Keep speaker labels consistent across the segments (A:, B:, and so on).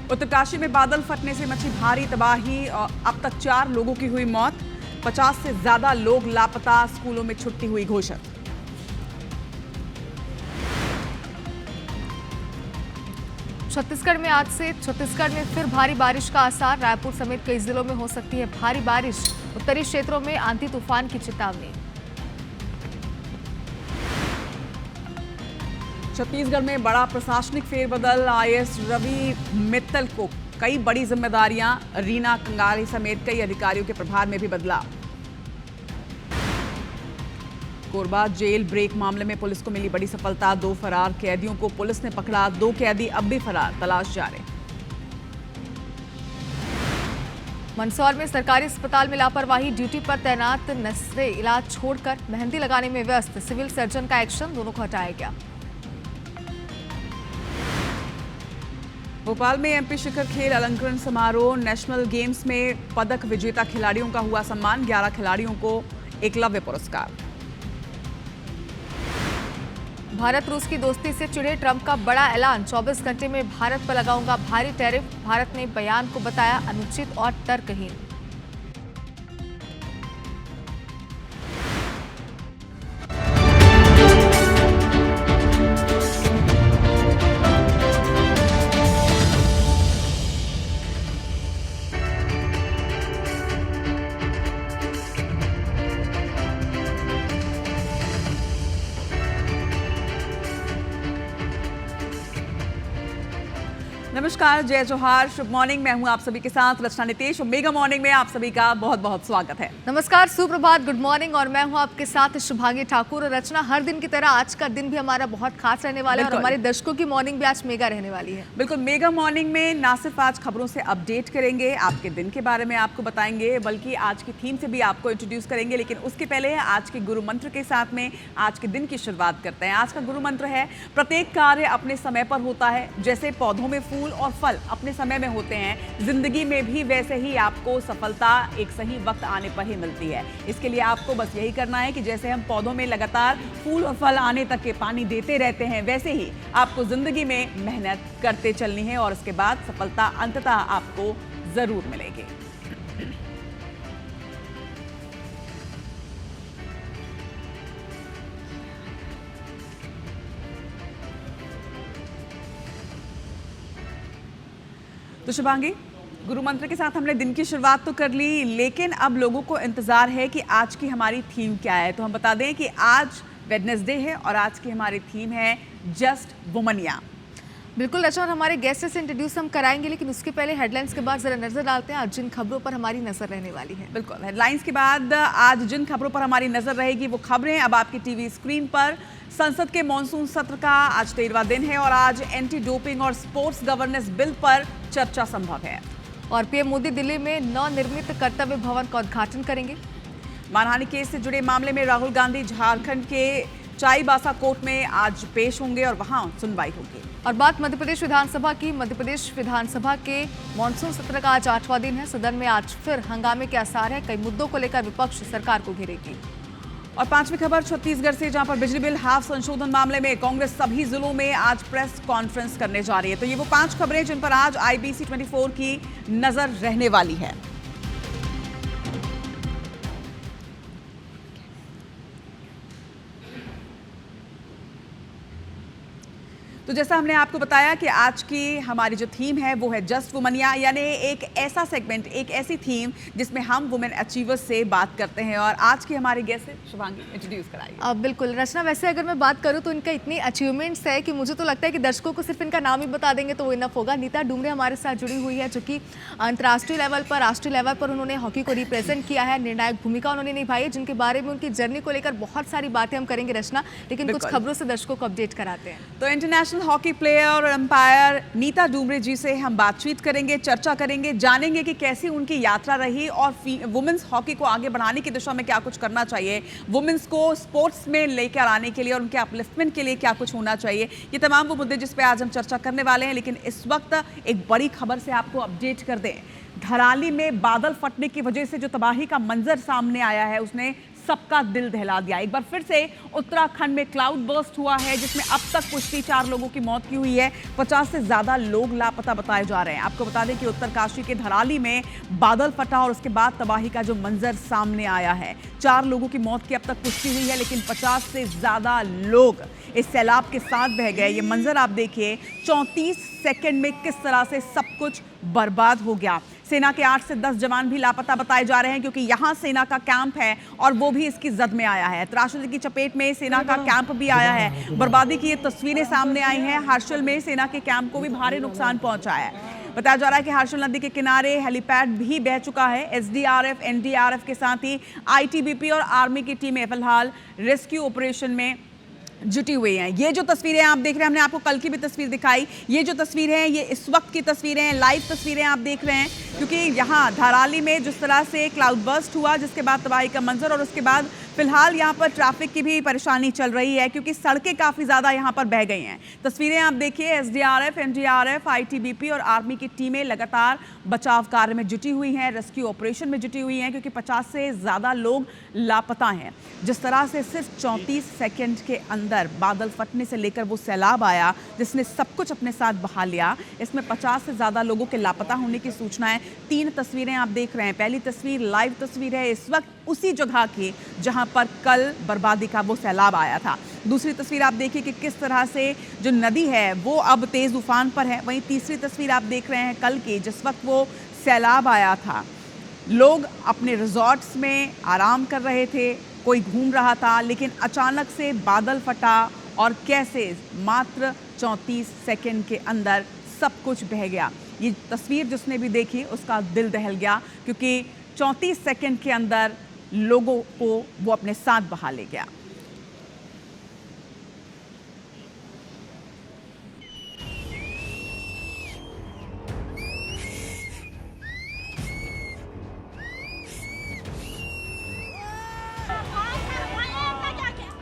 A: उत्तरकाशी में बादल फटने से मची भारी तबाही और अब तक 4 लोगों की हुई मौत। 50 से ज्यादा लोग लापता, स्कूलों में छुट्टी हुई घोषित।
B: छत्तीसगढ़ में आज से छत्तीसगढ़ में फिर भारी बारिश का आसार। रायपुर समेत कई जिलों में हो सकती है भारी बारिश। उत्तरी क्षेत्रों में आंधी तूफान की चेतावनी।
A: छत्तीसगढ़ में बड़ा प्रशासनिक फेरबदल। आईएएस रवि मित्तल को कई बड़ी जिम्मेदारियां। रीना कंगारी समेत कई अधिकारियों के प्रभार में भी बदलाव। कोरबा जेल ब्रेक मामले में पुलिस को मिली बड़ी सफलता। 2 फरार कैदियों को पुलिस ने पकड़ा। 2 कैदी अब भी फरार, तलाश जारी।
B: मंदसौर में सरकारी अस्पताल में लापरवाही। ड्यूटी पर तैनात नर्सें इलाज छोड़कर मेहंदी लगाने में व्यस्त। सिविल सर्जन का एक्शन, दोनों को हटाया गया।
A: भोपाल में एमपी शिखर खेल अलंकरण समारोह। नेशनल गेम्स में पदक विजेता खिलाड़ियों का हुआ सम्मान। 11 खिलाड़ियों को एकलव्य पुरस्कार।
B: भारत रूस की दोस्ती से चिढ़े ट्रंप का बड़ा ऐलान। 24 घंटे में भारत पर लगाऊंगा भारी टैरिफ। भारत ने बयान को बताया अनुचित और तर्कहीन।
A: नमस्कार, जय जोहार, शुभ मॉर्निंग। मैं हूं आप सभी के साथ रचना नितेश और मेगा मॉर्निंग में आप सभी का बहुत बहुत स्वागत है।
B: नमस्कार, सुप्रभात, गुड मॉर्निंग। और मैं हूं आपके साथ शुभांगी ठाकुर। और रचना, हर दिन की तरह आज का दिन भी हमारा बहुत खास रहने वाला है और हमारे दर्शकों की मॉर्निंग भी आज मेगा रहने वाली है।
A: बिल्कुल, मेगा मॉर्निंग में ना सिर्फ आज खबरों से अपडेट करेंगे, आपके दिन के बारे में आपको बताएंगे, बल्कि आज की थीम से भी आपको इंट्रोड्यूस करेंगे। लेकिन उसके पहले आज के गुरु मंत्र के साथ में आज के दिन की शुरुआत करते हैं। आज का गुरु मंत्र है, प्रत्येक कार्य अपने समय पर होता है। जैसे पौधों में फूल और फल अपने समय में होते हैं, जिंदगी में भी वैसे ही आपको सफलता एक सही वक्त आने पर ही मिलती है। इसके लिए आपको बस यही करना है कि जैसे हम पौधों में लगातार फूल और फल आने तक के पानी देते रहते हैं, वैसे ही आपको जिंदगी में मेहनत करते चलनी है और उसके बाद सफलता अंततः आपको जरूर मिलेगी। तो शुभांगी, गुरु मंत्र के साथ हमने दिन की शुरुआत तो कर ली, लेकिन अब लोगों को इंतजार है कि आज की हमारी थीम क्या है। तो हम बता दें कि आज वेडनेसडे है और आज की हमारी थीम है जस्ट वुमनिया।
B: बिल्कुल अच्छा, और हमारे गेस्ट से इंट्रोड्यूस हम कराएंगे, लेकिन उसके पहले हेडलाइंस के बाद जरा नजर डालते हैं आज जिन खबरों पर हमारी नजर रहने वाली है।
A: बिल्कुल, हेडलाइंस के बाद आज जिन खबरों पर हमारी नजर रहेगी वो खबरें अब आपकी टीवी स्क्रीन पर। संसद के मॉनसून सत्र का आज 13वां दिन है और आज एंटी डोपिंग और स्पोर्ट्स गवर्नेंस बिल पर चर्चा संभव है।
B: और पीएम मोदी दिल्ली में नवनिर्मित कर्तव्य भवन का उद्घाटन करेंगे।
A: मानहानि केस से जुड़े मामले में राहुल गांधी झारखंड के चाईबासा कोर्ट में आज पेश होंगे और वहां सुनवाई होगी।
B: और बात मध्य प्रदेश विधानसभा की। मध्य प्रदेश विधानसभा के मॉनसून सत्र का आज 8वां दिन है। सदन में आज फिर हंगामे के आसार है। कई मुद्दों को लेकर विपक्ष सरकार को घेरेगी।
A: और 5वीं खबर छत्तीसगढ़ से, जहां पर बिजली बिल हाफ संशोधन मामले में कांग्रेस सभी जिलों में आज प्रेस कॉन्फ्रेंस करने जा रही है। तो ये वो 5 खबरें जिन पर आज आईबीसी 24 की नजर रहने वाली है। तो जैसा हमने आपको बताया कि आज की हमारी जो थीम है वो है जस्ट वुमनिया, यानी एक ऐसा सेगमेंट, एक ऐसी थीम जिसमें हम वुमेन अचीवर्स से बात करते हैं। और आज की हमारी गेस्ट है शुभांगी, इंट्रोड्यूस कराइए।
B: बिल्कुल रचना, वैसे अगर मैं बात करूं तो इनका इतनी अचीवमेंट्स है कि मुझे तो लगता है कि दर्शकों को सिर्फ इनका नाम ही बता देंगे तो वो इनफ होगा। नीता डुमरे हमारे साथ जुड़ी हुई है, जो कि अंतर्राष्ट्रीय लेवल पर, राष्ट्रीय लेवल पर उन्होंने हॉकी को रिप्रेजेंट किया है। निर्णायक भूमिका उन्होंने निभाई है, जिनके बारे में, उनकी जर्नी को लेकर बहुत सारी बातें हम करेंगे रचना। लेकिन कुछ खबरों से दर्शकों को अपडेट कराते हैं।
A: तो इंटरनेशनल हॉकी प्लेयर और एम्पायर नीता डुमरे जी से हम बातचीत करेंगे, चर्चा करेंगे, जानेंगे कि कैसी उनकी यात्रा रही और वुमेन्स हॉकी को आगे बढ़ाने की दिशा में क्या कुछ करना चाहिए, वुमेन्स को स्पोर्ट्स में लेकर आने के लिए और उनके अपलिफ्टमेंट के लिए क्या कुछ होना चाहिए। ये तमाम वो मुद्दे जिस पे आज हम चर्चा करने वाले हैं। लेकिन इस वक्त एक बड़ी खबर से आपको अपडेट कर दें। धराली में बादल फटने की वजह से जो तबाही का मंजर सामने आया है, उसने सबका दिल दहला दिया। एक बार फिर से उत्तराखंड में क्लाउड बर्स्ट हुआ है जिसमें अब तक पुष्टि 4 लोगों की मौत की हुई है। 50 से ज्यादा लोग लापता बताए जा रहे हैं। आपको बता दें कि उत्तरकाशी के धराली में बादल फटा और उसके बाद तबाही का जो मंजर सामने आया है। 4 लोगों की मौत की अब तक पुष्टि हुई है, लेकिन 50 से ज्यादा लोग इस सैलाब के साथ बह गए। ये मंजर आप देखिए, 34 सेकंड में किस तरह से सब कुछ बर्बाद हो गया। सेना के 8 से 10 जवान भी लापता बताए जा रहे हैं क्योंकि यहां सेना का कैंप है और वो भी इसकी जद में आया है। त्रासदी की चपेट में सेना का कैंप भी आया है। बर्बादी की ये तस्वीरें सामने आई हैं। हर्षल में सेना के कैंप को भी भारी नुकसान पहुंचा है। बताया जा रहा है कि हर्षल नदी के किनारे हेलीपैड भी बह चुका है। एसडीआरएफ, एनडीआरएफ के साथ ही आईटीबीपी और आर्मी की टीमें फिलहाल रेस्क्यू ऑपरेशन में जुटी हुई हैं। ये जो तस्वीरें आप देख रहे हैं, हमने आपको कल की भी तस्वीर दिखाई। ये जो तस्वीरें हैं, ये इस वक्त की तस्वीरें हैं, लाइव तस्वीरें आप देख रहे हैं, क्योंकि यहाँ धराली में जिस तरह से क्लाउड बर्स्ट हुआ, जिसके बाद तबाही का मंजर और उसके बाद फिलहाल यहाँ पर ट्रैफिक की भी परेशानी चल रही है क्योंकि सड़कें काफ़ी ज़्यादा यहाँ पर बह गई हैं। तस्वीरें आप देखिए, एसडीआरएफ, एनडीआरएफ, आईटीबीपी और आर्मी की टीमें लगातार बचाव कार्य में जुटी हुई हैं, रेस्क्यू ऑपरेशन में जुटी हुई हैं क्योंकि 50 से ज़्यादा लोग लापता हैं। जिस तरह से सिर्फ 34 सेकेंड के अंदर बादल फटने से लेकर वो सैलाब आया जिसने सब कुछ अपने साथ बहा लिया, इसमें 50 से ज़्यादा लोगों के लापता होने की सूचनाएं। 3 तस्वीरें आप देख रहे हैं। पहली तस्वीर लाइव तस्वीर है इस वक्त उसी जगह की जहां पर कल बर्बादी का वो सैलाब आया था। दूसरी तस्वीर आप देखिए कि किस तरह से जो नदी है वो अब तेज उफान पर है। वहीं तीसरी तस्वीर आप देख रहे हैं कल की, जिस वक्त वो सैलाब आया था। लोग अपने रिजॉर्ट्स में आराम कर रहे थे, कोई घूम रहा था, लेकिन अचानक से बादल फटा और कैसे मात्र 34 सेकंड के अंदर सब कुछ बह गया। ये तस्वीर जिसने भी देखी उसका दिल दहल गया क्योंकि 34 सेकंड के अंदर लोगों को वो अपने साथ बहा ले गया।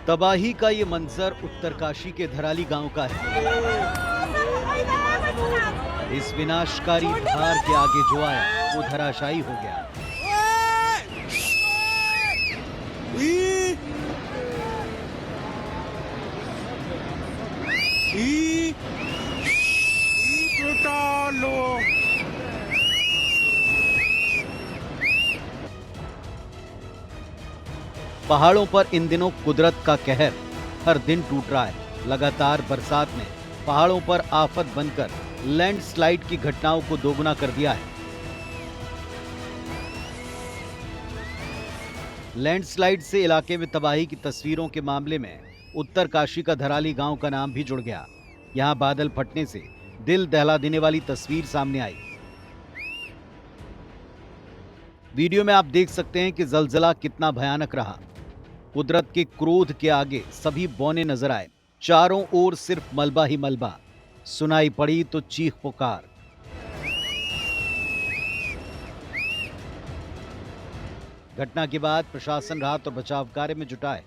C: तबाही का ये मंजर उत्तरकाशी के धराली गांव का है। इस विनाशकारी धार के आगे जो आया वो धराशायी हो गया। पहाड़ों पर इन दिनों कुदरत का कहर हर दिन टूट रहा है। लगातार बरसात ने पहाड़ों पर आफत बनकर लैंडस्लाइड की घटनाओं को दोगुना कर दिया है। लैंडस्लाइड से इलाके में तबाही की तस्वीरों के मामले में उत्तरकाशी का धराली गांव का नाम भी जुड़ गया। यहां बादल फटने से दिल दहला देने वाली तस्वीर सामने आई। वीडियो में आप देख सकते हैं कि जलजला कितना भयानक रहा। कुदरत के क्रोध के आगे सभी बौने नजर आए। चारों ओर सिर्फ मलबा ही मलबा। सुनाई पड़ी तो चीख पुकार। घटना के बाद प्रशासन राहत और बचाव कार्य में जुटा है।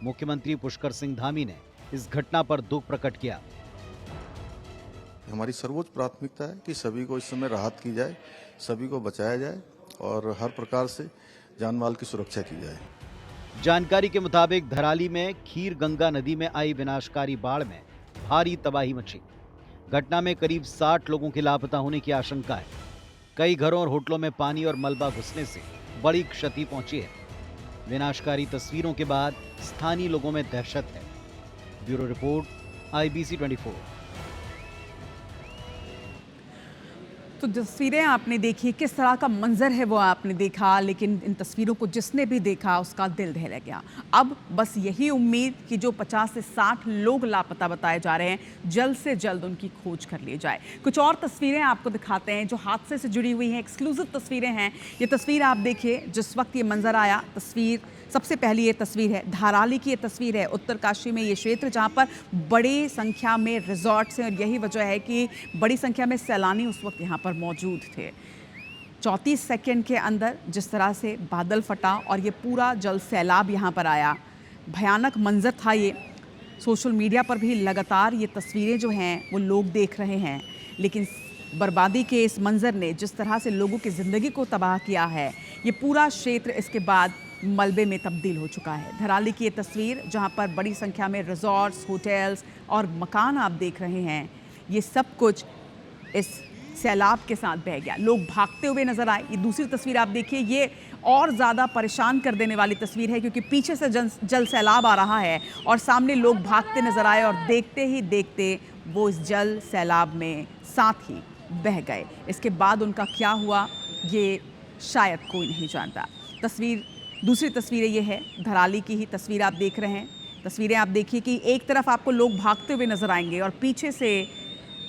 C: मुख्यमंत्री पुष्कर सिंह धामी ने इस घटना पर दुख प्रकट किया।
D: हमारी सर्वोच्च प्राथमिकता है कि सभी को इस समय राहत की जाए, सभी को बचाया जाए और हर प्रकार से जान माल की सुरक्षा की जाए।
C: जानकारी के मुताबिक धराली में खीर गंगा नदी में आई विनाशकारी बाढ़ में भारी तबाही मची। घटना में करीब 60 लोगों के लापता होने की आशंका है। कई घरों और होटलों में पानी और मलबा घुसने से बड़ी क्षति पहुंची है। विनाशकारी तस्वीरों के बाद स्थानीय लोगों में दहशत है। Bureau report, IBC 24।
A: तो तस्वीरें आपने देखी, किस तरह का मंजर है वो आपने देखा, लेकिन इन तस्वीरों को जिसने भी देखा उसका दिल दहल गया। अब बस यही उम्मीद कि जो 50 से 60 लोग लापता बताए जा रहे हैं, जल्द से जल्द उनकी खोज कर ली जाए। कुछ और तस्वीरें आपको दिखाते हैं जो हादसे से जुड़ी हुई हैं, एक्सक्लूसिव तस्वीरें हैं। ये तस्वीर आप देखिए, जिस वक्त ये मंजर आया, तस्वीर सबसे पहली ये तस्वीर है धराली की। ये तस्वीर है उत्तरकाशी में, ये क्षेत्र जहाँ पर बड़ी संख्या में रिजॉर्ट्स हैं और यही वजह है कि बड़ी संख्या में सैलानी उस वक्त यहाँ पर मौजूद थे। 34 सेकंड के अंदर जिस तरह से बादल फटा और ये पूरा जल सैलाब यहाँ पर आया, भयानक मंजर था ये। सोशल मीडिया पर भी लगातार ये तस्वीरें जो हैं वो लोग देख रहे हैं, लेकिन बर्बादी के इस मंजर ने जिस तरह से लोगों की ज़िंदगी को तबाह किया है, ये पूरा क्षेत्र इसके बाद मलबे में तब्दील हो चुका है। धराली की ये तस्वीर जहां पर बड़ी संख्या में रिजॉर्ट्स, होटल्स और मकान आप देख रहे हैं, ये सब कुछ इस सैलाब के साथ बह गया। लोग भागते हुए नजर आए। ये दूसरी तस्वीर आप देखिए, ये और ज़्यादा परेशान कर देने वाली तस्वीर है क्योंकि पीछे से जल सैलाब आ रहा है और सामने लोग भागते नजर आए और देखते ही देखते वो इस जल सैलाब में साथ ही बह गए। इसके बाद उनका क्या हुआ ये शायद कोई नहीं जानता। दूसरी तस्वीरें ये है, धराली की ही तस्वीर आप देख रहे हैं। तस्वीरें आप देखिए कि एक तरफ आपको लोग भागते हुए नजर आएंगे और पीछे से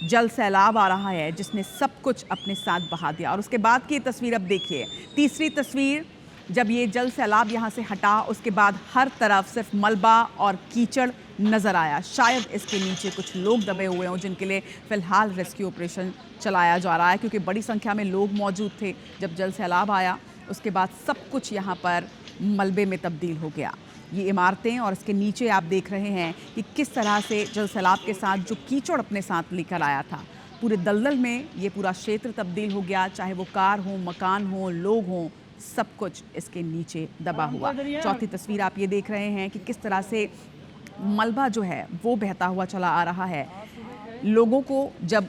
A: जल सैलाब आ रहा है जिसने सब कुछ अपने साथ बहा दिया। और उसके बाद की तस्वीर अब देखिए, तीसरी तस्वीर, जब ये जल सैलाब यहाँ से हटा उसके बाद हर तरफ सिर्फ मलबा और कीचड़ नजर आया। शायद इसके नीचे कुछ लोग दबे हुए हों जिनके लिए फिलहाल रेस्क्यू ऑपरेशन चलाया जा रहा है क्योंकि बड़ी संख्या में लोग मौजूद थे जब जल सैलाब आया। उसके बाद सब कुछ यहाँ पर मलबे में तब्दील हो गया। ये इमारतें और इसके नीचे आप देख रहे हैं कि किस तरह से जल सैलाब के साथ जो कीचड़ अपने साथ लेकर आया था, पूरे दलदल में ये पूरा क्षेत्र तब्दील हो गया। चाहे वो कार हो, मकान हो, लोग हों, सब कुछ इसके नीचे दबा हुआ। चौथी तस्वीर आप ये देख रहे हैं कि किस तरह से मलबा जो है वो बहता हुआ चला आ रहा है। लोगों को जब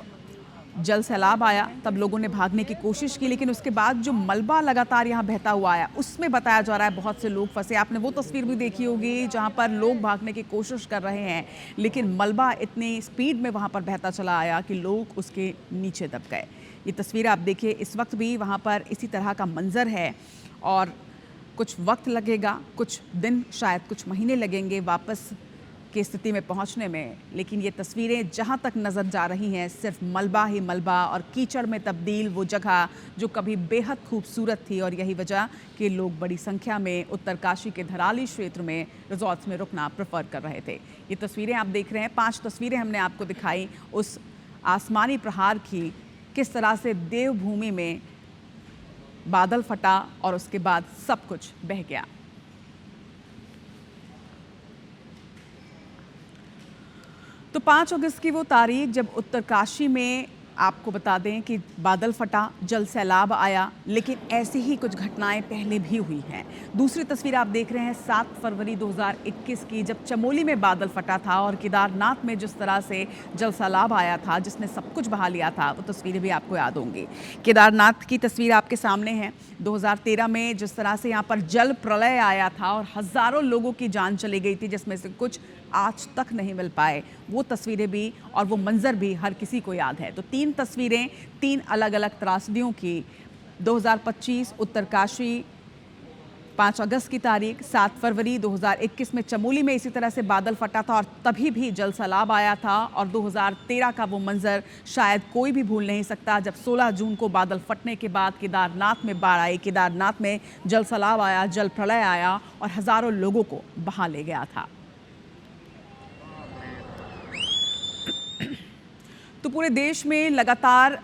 A: जल सैलाब आया तब लोगों ने भागने की कोशिश की, लेकिन उसके बाद जो मलबा लगातार यहाँ बहता हुआ आया उसमें बताया जा रहा है बहुत से लोग फंसे। आपने वो तस्वीर भी देखी होगी जहाँ पर लोग भागने की कोशिश कर रहे हैं लेकिन मलबा इतनी स्पीड में वहाँ पर बहता चला आया कि लोग उसके नीचे दब गए। ये तस्वीर आप देखिए, इस वक्त भी वहाँ पर इसी तरह का मंजर है और कुछ वक्त लगेगा, कुछ दिन, शायद कुछ महीने लगेंगे वापस की स्थिति में पहुंचने में, लेकिन ये तस्वीरें जहां तक नज़र जा रही हैं सिर्फ मलबा ही मलबा और कीचड़ में तब्दील वो जगह जो कभी बेहद खूबसूरत थी। और यही वजह कि लोग बड़ी संख्या में उत्तरकाशी के धराली क्षेत्र में रिजॉर्ट्स में रुकना प्रेफर कर रहे थे। ये तस्वीरें आप देख रहे हैं, 5 तस्वीरें हमने आपको दिखाई उस आसमानी प्रहार की, किस तरह से देवभूमि में बादल फटा और उसके बाद सब कुछ बह गया। तो 5 अगस्त की वो तारीख जब उत्तरकाशी में आपको बता दें कि बादल फटा, जल सैलाब आया, लेकिन ऐसी ही कुछ घटनाएं पहले भी हुई हैं। दूसरी तस्वीर आप देख रहे हैं 7 फरवरी 2021 की, जब चमोली में बादल फटा था और केदारनाथ में जिस तरह से जल सैलाब आया था जिसने सब कुछ बहा लिया था, वो तस्वीरें भी आपको याद होंगी। केदारनाथ की तस्वीर आपके सामने है। 2013 में जिस तरह से यहाँ पर जल प्रलय आया था और हज़ारों लोगों की जान चली गई थी जिसमें से कुछ आज तक नहीं मिल पाए, वो तस्वीरें भी और वो मंजर भी हर किसी को याद है। तो 3 तस्वीरें 3 अलग अलग त्रासदियों की। 2025 उत्तरकाशी 5 अगस्त की तारीख, 7 फरवरी 2021 में चमोली में इसी तरह से बादल फटा था और तभी भी जल सैलाब आया था। और 2013 का वो मंजर शायद कोई भी भूल नहीं सकता जब 16 जून को बादल फटने के बाद केदारनाथ में बाढ़ आई, केदारनाथ में जल सैलाब आया, जल प्रलय आया और हज़ारों लोगों को बहा ले गया था। तो पूरे देश में लगातार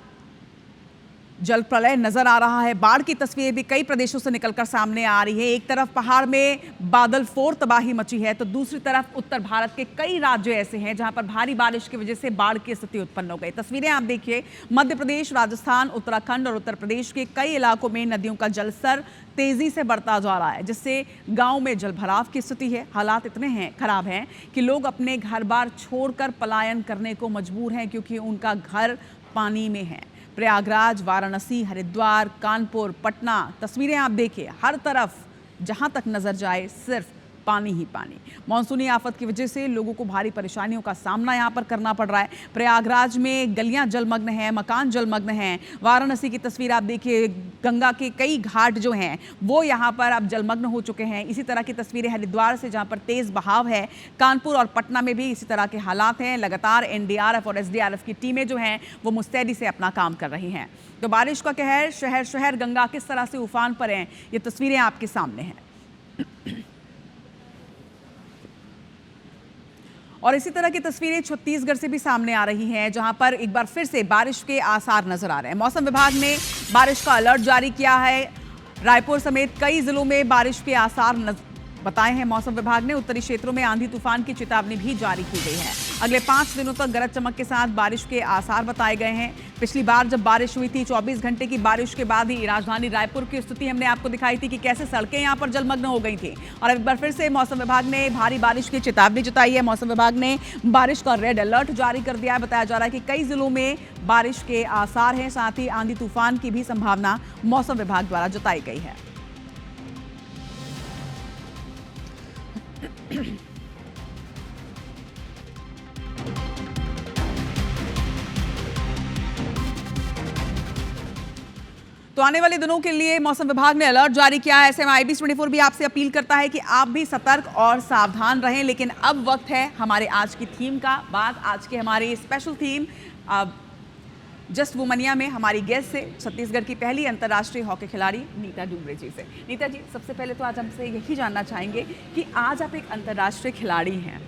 A: जल प्रलय नजर आ रहा है। बाढ़ की तस्वीर भी कई प्रदेशों से निकलकर सामने आ रही है। एक तरफ पहाड़ में बादल फोर तबाही मची है तो दूसरी तरफ उत्तर भारत के कई राज्य ऐसे हैं जहां पर भारी बारिश की वजह से बाढ़ की स्थिति उत्पन्न हो गई। तस्वीरें आप देखिए, मध्य प्रदेश, राजस्थान, उत्तराखंड और उत्तर प्रदेश के कई इलाकों में नदियों का जलस्तर तेजी से बढ़ता जा रहा है जिससे गांव में जलभराव की स्थिति है। हालात इतने खराब हैं कि लोग अपने घर बार छोड़कर पलायन करने को मजबूर हैं क्योंकि उनका घर पानी में है। प्रयागराज, वाराणसी, हरिद्वार, कानपुर, पटना, तस्वीरें आप देखिए, हर तरफ जहां तक नजर जाए सिर्फ पानी ही पानी। मानसूनी आफत की वजह से लोगों को भारी परेशानियों का सामना यहाँ पर करना पड़ रहा है। प्रयागराज में गलियां जलमग्न हैं, मकान जलमग्न हैं। वाराणसी की तस्वीर आप देखिए, गंगा के कई घाट जो हैं वो यहाँ पर अब जलमग्न हो चुके हैं। इसी तरह की तस्वीरें हरिद्वार से जहाँ पर तेज बहाव है। कानपुर और पटना में भी इसी तरह के हालात हैं। लगातार एनडीआरएफ और एसडीआरएफ की टीमें जो हैं वो मुस्तैदी से अपना काम कर रही हैं। तो बारिश का कहर, शहर शहर गंगा किस तरह से उफान पर हैं, ये तस्वीरें आपके सामने हैं। और इसी तरह की तस्वीरें छत्तीसगढ़ से भी सामने आ रही हैं जहां पर एक बार फिर से बारिश के आसार नजर आ रहे हैं। मौसम विभाग ने बारिश का अलर्ट जारी किया है। रायपुर समेत कई जिलों में बारिश के आसार बताए हैं मौसम विभाग ने। उत्तरी क्षेत्रों में आंधी तूफान की चेतावनी भी जारी की गई है। अगले 5 दिनों तक गरज चमक के साथ बारिश के आसार बताए गए हैं। पिछली बार जब बारिश हुई थी 24 घंटे की बारिश के बाद ही राजधानी रायपुर की स्थिति हमने आपको दिखाई थी कि कैसे सड़कें यहां पर जलमग्न हो गई थी। और अब एक बार फिर से मौसम विभाग ने भारी बारिश की चेतावनी जताई है। मौसम विभाग ने बारिश का रेड अलर्ट जारी कर दिया है। बताया जा रहा है कि कई जिलों में बारिश के आसार हैं, साथ ही आंधी तूफान की भी संभावना मौसम विभाग द्वारा जताई गई है। तो आने वाले दिनों के लिए मौसम विभाग ने अलर्ट जारी किया है। ऐसे में IBC 24 भी आपसे अपील करता है कि आप भी सतर्क और सावधान रहें। लेकिन अब वक्त है हमारे आज की थीम का। बात आज के हमारी स्पेशल थीम जस्ट वुमनिया में हमारी गेस्ट से छत्तीसगढ़ की पहली अंतर्राष्ट्रीय हॉकी खिलाड़ी नीता डुमरे जी से। नीता जी, सबसे पहले तो आज हमसे यही जानना चाहेंगे कि आज आप एक अंतर्राष्ट्रीय खिलाड़ी हैं,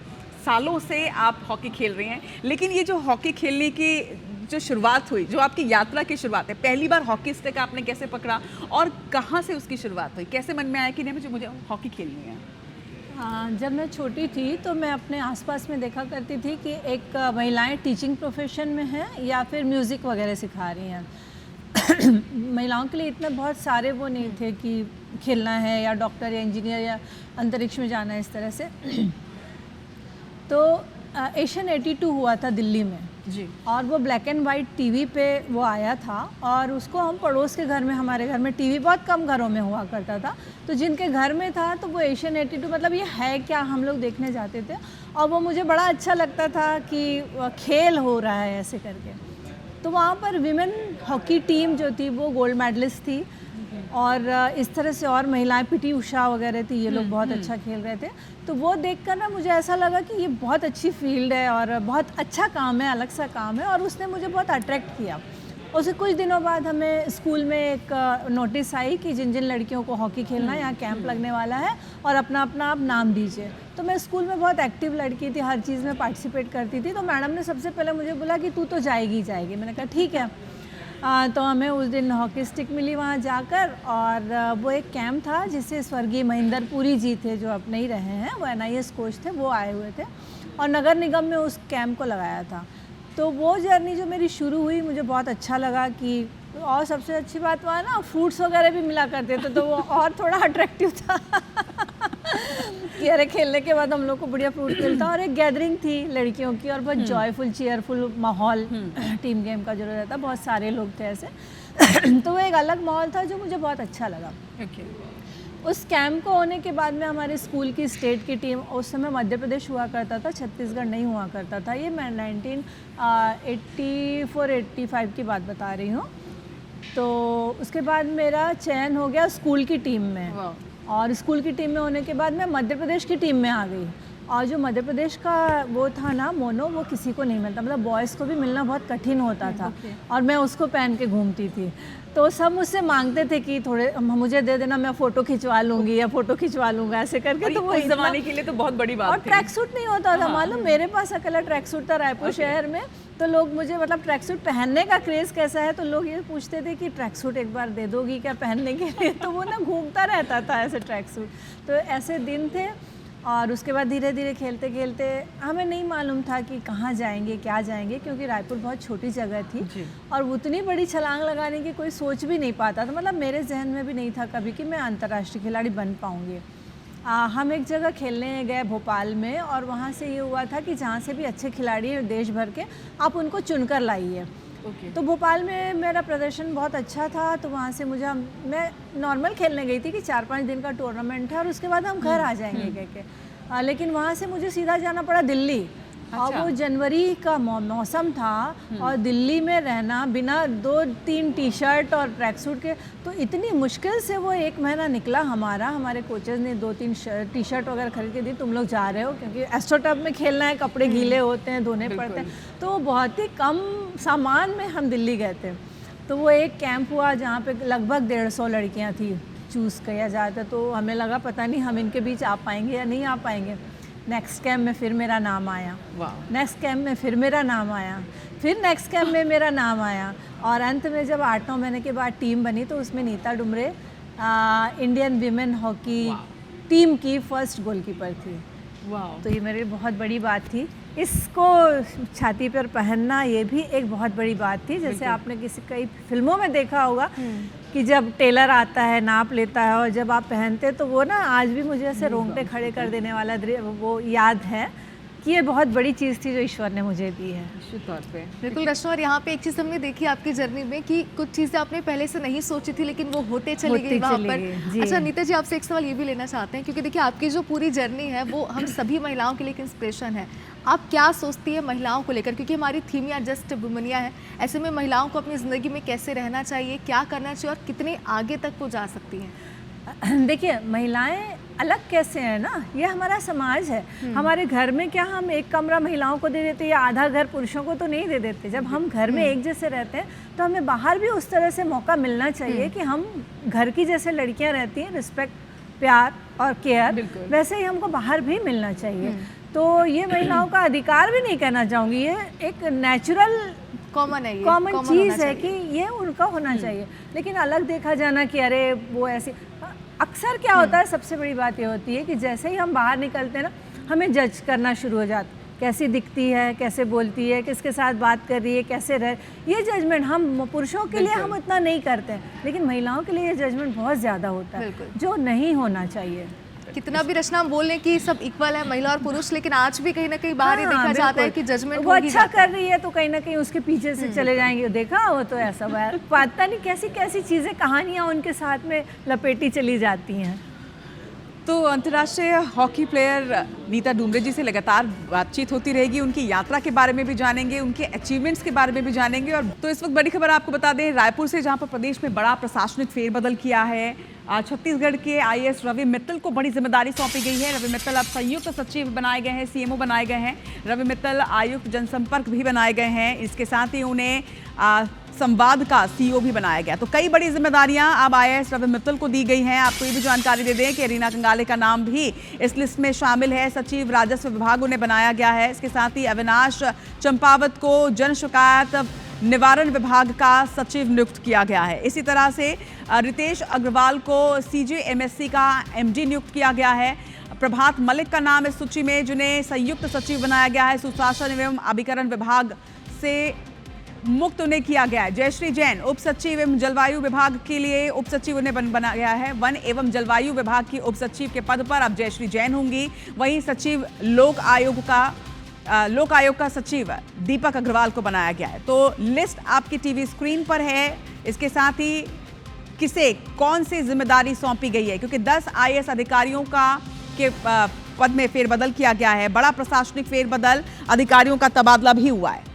A: सालों से आप हॉकी खेल रहे हैं, लेकिन ये जो हॉकी खेलने की जो शुरुआत हुई, जो आपकी यात्रा की शुरुआत है, पहली बार हॉकी स्टिक आपने कैसे पकड़ा और कहाँ से उसकी शुरुआत हुई? कैसे मन में आया कि नहीं मुझे हॉकी खेलनी है?
E: जब मैं छोटी थी तो मैं अपने आसपास में देखा करती थी कि एक महिलाएं टीचिंग प्रोफेशन में हैं या फिर म्यूज़िक वगैरह सिखा रही हैं। महिलाओं के लिए इतने बहुत सारे वो नहीं थे कि खेलना है या डॉक्टर या इंजीनियर या अंतरिक्ष में जाना है, इस तरह से। तो एशियन 82 हुआ था दिल्ली में
A: जी,
E: और वो ब्लैक एंड वाइट टीवी पे वो आया था और उसको हम पड़ोस के घर में, हमारे घर में टीवी बहुत कम घरों में हुआ करता था, तो जिनके घर में था तो वो एशियन 82 मतलब ये है क्या, हम लोग देखने जाते थे और वो मुझे बड़ा अच्छा लगता था कि खेल हो रहा है ऐसे करके। तो वहाँ पर विमेन हॉकी टीम जो थी वो गोल्ड मेडलिस्ट थी और इस तरह से और महिलाएं पीटी उषा वगैरह थी, ये लोग बहुत अच्छा खेल रहे थे। तो वो देखकर ना मुझे ऐसा लगा कि ये बहुत अच्छी फील्ड है और बहुत अच्छा काम है, अलग सा काम है, और उसने मुझे बहुत अट्रैक्ट किया। उसके कुछ दिनों बाद हमें स्कूल में एक नोटिस आई कि जिन जिन लड़कियों को हॉकी खेलना है यहाँ कैंप लगने वाला है और अपना अपना आप नाम दीजिए। तो मैं स्कूल में बहुत एक्टिव लड़की थी, हर चीज़ में पार्टिसिपेट करती थी, तो मैडम ने सबसे पहले मुझे बोला कि तू तो जाएगी जाएगी। मैंने कहा ठीक है। तो हमें उस दिन हॉकी स्टिक मिली वहाँ जाकर, और वो एक कैंप था जिसे स्वर्गीय महेंद्र पुरी जी थे जो अब नहीं रहे हैं, वो NIS कोच थे, वो आए हुए थे और नगर निगम में उस कैंप को लगाया था। तो वो जर्नी जो मेरी शुरू हुई मुझे बहुत अच्छा लगा कि, और सबसे अच्छी बात वहाँ ना फ्रूट्स वगैरह भी मिला करते थे, तो वो और थोड़ा अट्रैक्टिव था कि अरे खेलने के बाद हम लोग को बढ़िया फ्रूट मिलता, और एक गैदरिंग थी लड़कियों की और बहुत जॉयफुल चीयरफुल माहौल टीम गेम का जो रहता, बहुत सारे लोग थे ऐसे तो वो एक अलग माहौल था जो मुझे बहुत अच्छा लगा। उस कैंप को होने के बाद में हमारे स्कूल की स्टेट की टीम, उस समय मध्य प्रदेश हुआ करता था, छत्तीसगढ़ नहीं हुआ करता था, ये मैं 1984-85 की बात बता रही हूँ। तो उसके बाद मेरा चयन हो गया स्कूल की टीम में, और स्कूल की टीम में होने के बाद मैं मध्य प्रदेश की टीम में आ गई। और जो मध्य प्रदेश का वो था ना मोनो, वो किसी को नहीं मिलता, मतलब बॉयज़ को भी मिलना बहुत कठिन होता था, और मैं उसको पहन के घूमती थी। तो सब मुझसे मांगते थे कि थोड़े मुझे दे देना, मैं फ़ोटो खिंचवा लूँगी या फ़ोटो खिंचवा लूँगा ऐसे करके। तो वो
A: इस ज़माने के लिए तो बहुत बड़ी बात
E: और
A: थी।
E: ट्रैक सूट नहीं होता था, मालूम, मेरे पास अकेला ट्रैक सूट था रायपुर शहर में। तो लोग मुझे, मतलब ट्रैक सूट पहनने का क्रेज़ कैसा है, तो लोग ये पूछते थे कि ट्रैक सूट एक बार दे दोगी क्या पहनने के लिए। तो वो ना घूमता रहता था ऐसे ट्रैक सूट। तो ऐसे दिन थे, और उसके बाद धीरे धीरे खेलते खेलते हमें नहीं मालूम था कि कहाँ जाएंगे क्या जाएंगे, क्योंकि रायपुर बहुत छोटी जगह थी और उतनी बड़ी छलांग लगाने की कोई सोच भी नहीं पाता था, मतलब मेरे जहन में भी नहीं था कभी कि मैं अंतर्राष्ट्रीय खिलाड़ी बन पाऊँगी। हम एक जगह खेलने गए भोपाल में, और वहाँ से ये हुआ था कि जहाँ से भी अच्छे खिलाड़ी हैं देश भर के, आप उनको चुनकर लाइए। तो भोपाल में मेरा प्रदर्शन बहुत अच्छा था, तो वहाँ से मैं नॉर्मल खेलने गई थी कि 4-5 दिन का टूर्नामेंट है और उसके बाद हम घर आ जाएंगे कह के। लेकिन वहाँ से मुझे सीधा जाना पड़ा दिल्ली। और वो जनवरी का मौसम था, और दिल्ली में रहना बिना 2-3 टी-शर्ट और ट्रैक सूट के, तो इतनी मुश्किल से वो 1 महीना निकला हमारा। हमारे कोचेस ने 2-3 टी-शर्ट वगैरह खरीद के दी, तुम लोग जा रहे हो क्योंकि एस्ट्रोटर्फ में खेलना है, कपड़े गीले होते हैं, धोने पड़ते हैं। तो बहुत ही कम सामान में हम दिल्ली गए थे। तो वो एक कैंप हुआ जहाँ पे लगभग 150 लड़कियाँ थी, चूज़ किया जाता था। तो हमें लगा पता नहीं हम इनके बीच आ पाएंगे या नहीं आ पाएंगे। नेक्स्ट कैंप में फिर मेरा नाम आया, नेक्स्ट कैंप में फिर मेरा नाम आया, फिर नेक्स्ट कैंप में मेरा नाम आया, और अंत में जब 8-9 महीने के बाद टीम बनी तो उसमें Neeta Dumre Indian women hockey team की फर्स्ट गोलकीपर थी।
A: वाह।
E: तो ये मेरे लिए बहुत बड़ी बात थी। इसको छाती पर पहनना ये भी एक बहुत बड़ी बात थी। जैसे आपने कई फिल्मों में देखा होगा कि जब टेलर आता है, नाप लेता है और जब आप पहनते तो वो ना आज भी मुझे ऐसे रोंगटे खड़े कर देने वाला वो याद है कि ये बहुत बड़ी चीज़ थी जो ईश्वर ने मुझे दी है।
A: निश्चित तौर पे।
B: बिल्कुल रचना, और यहाँ पे एक चीज़ हमने देखी आपकी जर्नी में कि कुछ चीज़ें आपने पहले से नहीं सोची थी लेकिन वो होते चली गई वहाँ पर। अच्छा नीता जी, आपसे एक सवाल ये भी लेना चाहते हैं क्योंकि देखिए आपकी जो पूरी जर्नी है वो हम सभी महिलाओं के लिए एक इंस्पिरेशन है। आप क्या सोचती है महिलाओं को लेकर, क्योंकि हमारी थीम या जस्ट वुमनिया है, ऐसे में महिलाओं को अपनी ज़िंदगी में कैसे रहना चाहिए, क्या करना चाहिए और कितने आगे तक वो जा सकती हैं?
E: देखिए, महिलाएं अलग कैसे हैं ना, ये हमारा समाज है। हमारे घर में क्या हम एक कमरा महिलाओं को दे देते या आधा घर पुरुषों को तो नहीं दे देते। जब हम घर में एक जैसे रहते हैं तो हमें बाहर भी उस तरह से मौका मिलना चाहिए कि हम घर की जैसे लड़कियां रहती हैं, रिस्पेक्ट, प्यार और केयर, वैसे ही हमको बाहर भी मिलना चाहिए। तो ये महिलाओं का अधिकार भी नहीं कहना चाहूँगी, ये एक नेचुरल कॉमन चीज़ है कि ये उनका होना चाहिए। लेकिन अलग देखा जाना कि अरे वो ऐसी, अक्सर क्या होता है, सबसे बड़ी बात ये होती है कि जैसे ही हम बाहर निकलते हैं ना, हमें जज करना शुरू हो जाता, कैसी दिखती है, कैसे बोलती है, किसके साथ बात कर रही है, कैसे रह, ये जजमेंट हम पुरुषों के लिए हम इतना नहीं करते हैं, लेकिन महिलाओं के लिए ये जजमेंट बहुत ज़्यादा होता है जो नहीं होना चाहिए।
B: कितना भी रचना हम बोल रहे हैं कि सब इक्वल है महिला और पुरुष, लेकिन आज भी कहीं ना कहीं बाहर ही
E: हाँ,
B: देखा जाता है कि जजमेंट
E: वो अच्छा कर रही है तो कहीं ना कहीं उसके पीछे से चले जाएंगे, देखा वो तो ऐसा पता नहीं कैसी कैसी चीज़ें, कहानियाँ उनके साथ में लपेटी चली जाती हैं।
A: तो अंतर्राष्ट्रीय हॉकी प्लेयर नीता डुमरे जी से लगातार बातचीत होती रहेगी, उनकी यात्रा के बारे में भी जानेंगे, उनके अचीवमेंट्स के बारे में भी जानेंगे। और तो इस वक्त बड़ी खबर आपको बता दें रायपुर से, जहां पर प्रदेश में बड़ा प्रशासनिक फेरबदल किया है। छत्तीसगढ़ के आईएएस रवि मित्तल को बड़ी जिम्मेदारी सौंपी गई है। रवि मित्तल अब संयुक्त सचिव बनाए गए हैं, सीएमओ बनाए गए हैं। रवि मित्तल आयुक्त जनसंपर्क भी बनाए गए हैं। इसके साथ ही उन्हें संवाद का सीईओ भी बनाया गया। तो कई बड़ी जिम्मेदारियां अब आईएएस रवि मित्तल को दी गई हैं। आपको ये भी जानकारी दे दें कि रीना कंगाले का नाम भी इस लिस्ट में शामिल है। सचिव राजस्व विभाग उन्हें बनाया गया है। इसके साथ ही अविनाश चंपावत को जन शिकायत निवारण विभाग का सचिव नियुक्त किया गया है। इसी तरह से रितेश अग्रवाल को सीजेएमएससी का एमडी नियुक्त किया गया है। प्रभात मलिक का नाम इस सूची में, जिन्हें संयुक्त सचिव बनाया गया है। सुशासन एवं अभिकरण विभाग से मुक्त उन्हें किया गया है। जयश्री जैन उप सचिव एवं जलवायु विभाग के लिए उप सचिव उन्हें बनाया गया है। वन एवं जलवायु विभाग की उप सचिव के पद पर अब जयश्री जैन होंगी। वहीं सचिव लोक आयोग का सचिव दीपक अग्रवाल को बनाया गया है। तो लिस्ट आपकी टीवी स्क्रीन पर है। इसके साथ ही किसे कौन सी जिम्मेदारी सौंपी गई है, क्योंकि 10 आईएएस अधिकारियों के पद में फेरबदल किया गया है। बड़ा प्रशासनिक फेरबदल, अधिकारियों का तबादला भी हुआ है।